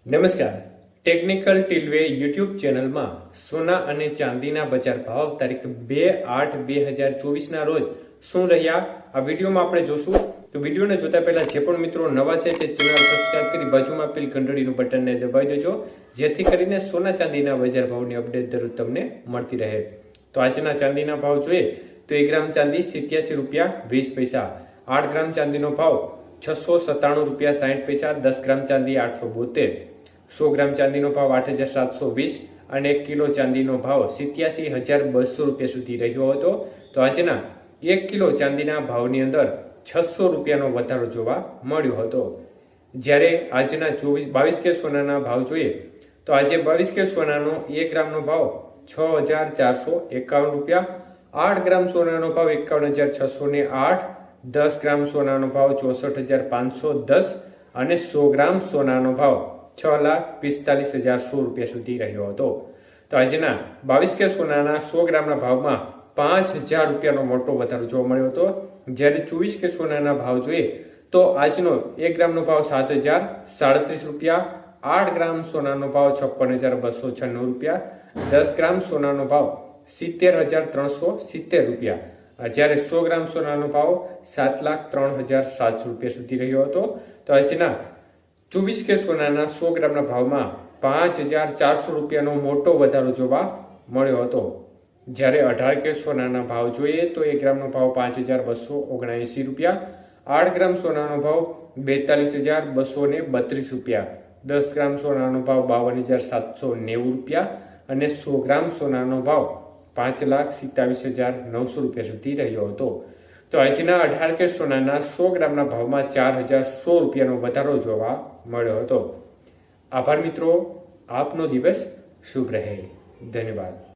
નમસ્કાર, technical ટીલવે YouTube ચેનલમાં સોના અને ચાંદીના બજાર ભાવ તારીખ 2/8/2024 ના રોજ શું રહ્યા આ વિડીયોમાં આપણે જોશું। તો વિડીયોને જોતા પહેલા જે પણ મિત્રો નવા છે તે ચેનલ સબસ્ક્રાઇબ કરી બાજુમાં આપેલ ઘંટડીનું બટનને દબાવી દેજો, જેથી કરીને સોના ચાંદીના બજાર ભાવની અપડેટ દરરોજ તમને મળતી રહે। તો આજના ચાંદીના ભાવ જોઈએ તો 1 ગ્રામ ચાંદી 87 રૂપિયા 20 પૈસા, 8 ગ્રામ ચાંદીનો ભાવ 697 રૂપિયા 60 પૈસા, 10 ગ્રામ ચાંદી 872, 100 ગ્રામ ચાંદીનો ભાવ 8720 અને 1 કિલો ચાંદીનો ભાવ 87,200 રૂપિયા સુધી રહ્યો હતો। તો આજના 1 કિલો ચાંદીના ભાવની અંદર 600 રૂપિયાનો વધારો જોવા મળ્યો હતો। જ્યારે આજના 22 કે સોનાના ભાવ જોઈએ તો આજે 22 કે સોનાનો 1 ગ્રામનો ભાવ 6,451 રૂપિયા, 8 ગ્રામ સોનાનો ભાવ 51,608, 10 ગ્રામ સોનાનો ભાવ 64,510 અને 100 ગ્રામ સોનાનો ભાવ 6,45,100 રૂપિયા સુધી રહ્યો હતો। તો આજના 22 કે સોનાના 100 ગ્રામના ભાવમાં 5,000 રૂપિયાનો મોટો વધારો જોવા મળ્યો હતો। જ્યારે 24 કે સોનાના ભાવ જોઈએ તો આજનો 1 ગ્રામનો ભાવ 7,037 રૂપિયા, 8 ગ્રામ સોનાનો ભાવ 56,296 રૂપિયા, 10 ગ્રામ સોનાનો ભાવ 70,370 રૂપિયા, જ્યારે 100 ગ્રામ સોનાનો ભાવ 7,03,700 રૂપિયા સુધી રહ્યો હતો। તો આજના 24 કે સોનાના 100 ગ્રામના ભાવમાં 5,400 રૂપિયાનો મોટો વધારો જોવા મળ્યો હતો। જ્યારે 18 કે સોનાના ભાવ જોઈએ તો 1 ગ્રામનો ભાવ 5,279 રૂપિયા, 8 ગ્રામ સોનાનો ભાવ 42,232 રૂપિયા, 10 ગ્રામ સોનાનો ભાવ 52,790 રૂપિયા અને 100 ગ્રામ સોનાનો ભાવ 5,27,900 રૂપિયા સુધી રહ્યો હતો। તો આજના 18 કે સોનાના 100 ગ્રામના ભાવમાં 4,100 રૂપિયાનો વધારો જોવા મળ્યો હતો। આભાર મિત્રો, આપનો દિવસ શુભ રહે। ધન્યવાદ।